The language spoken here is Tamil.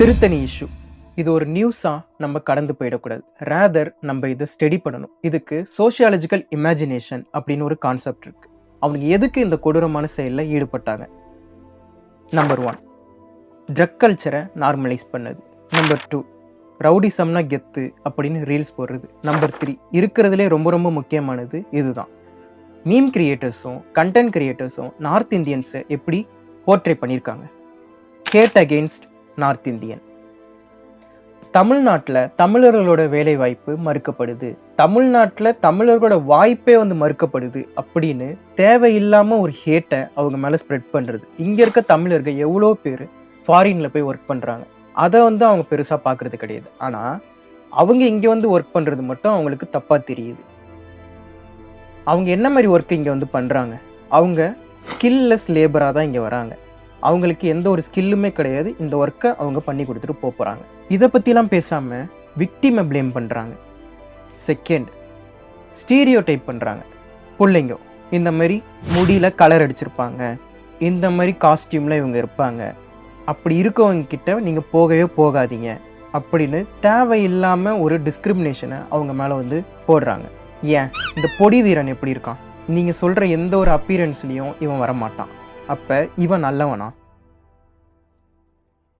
திருத்தணி இஷ்யூ இது ஒரு நியூஸாக நம்ம கடந்து போயிடக்கூடாது. ரேதர் நம்ம இதை ஸ்டடி பண்ணணும். இதுக்கு சோஷியாலஜிக்கல் இமேஜினேஷன் அப்படின்னு ஒரு கான்செப்ட் இருக்குது. அவங்க எதுக்கு இந்த கொடூரமான செயலில் ஈடுபட்டாங்க? நம்பர் 1, ட்ரக் கல்ச்சரை நார்மலைஸ் பண்ணது. நம்பர் 2, ரவுடிசம்னா கெத்து அப்படின்னு ரீல்ஸ் போடுறது. நம்பர் 3, இருக்கிறதுலே ரொம்ப ரொம்ப முக்கியமானது இதுதான், மீம் கிரியேட்டர்ஸும் கண்டென்ட் கிரியேட்டர்ஸும் நார்த் இந்தியன்ஸை எப்படி போர்ட்ரே பண்ணியிருக்காங்க. Hate against north Indian. தமிழ்நாட்டில் தமிழர்களோட வேலை வாய்ப்பு மறுக்கப்படுது, தமிழ்நாட்டில் தமிழர்களோட வாய்ப்பே மறுக்கப்படுது அப்படின்னு தேவையில்லாமல் ஒரு ஹேட்டை அவங்க மேலே ஸ்ப்ரெட் பண்ணுறது. இங்கே இருக்க தமிழர்கள் எவ்வளோ பேர் ஃபாரினில் போய் ஒர்க் பண்ணுறாங்க, அதை அவங்க பெருசாக பார்க்குறது கிடையாது. ஆனால் அவங்க இங்கே ஒர்க் பண்ணுறது மட்டும் அவங்களுக்கு தப்பாக தெரியுது. அவங்க என்ன மாதிரி ஒர்க்கு இங்கே பண்ணுறாங்க? அவங்க ஸ்கில்லெஸ் லேபராக தான் இங்கே வராங்க. அவங்களுக்கு எந்த ஒரு ஸ்கில்லுமே கிடையாது. இந்த ஒர்க்கை அவங்க பண்ணி கொடுத்துட்டு போகிறாங்க. இதை பற்றிலாம் பேசாமல் விக்டிமை ப்ளேம் பண்ணுறாங்க. செகண்ட், ஸ்டீரியோ டைப் பண்ணுறாங்க. பிள்ளைங்க இந்த மாதிரி முடியில் கலர் அடிச்சிருப்பாங்க, இந்த மாதிரி காஸ்டியூமில் இவங்க இருப்பாங்க, அப்படி இருக்கவங்க கிட்ட நீங்கள் போகவே போகாதீங்க அப்படின்னு தேவையில்லாமல் ஒரு டிஸ்கிரிமினேஷனை அவங்க மேலே போடுறாங்க. ஏன் இந்த பொடி வீரன் எப்படி இருக்கான்? நீங்கள் சொல்கிற எந்த ஒரு அப்பீரன்ஸ்லேயும் இவன் வரமாட்டான். அப்போ இவன் நல்லவனா?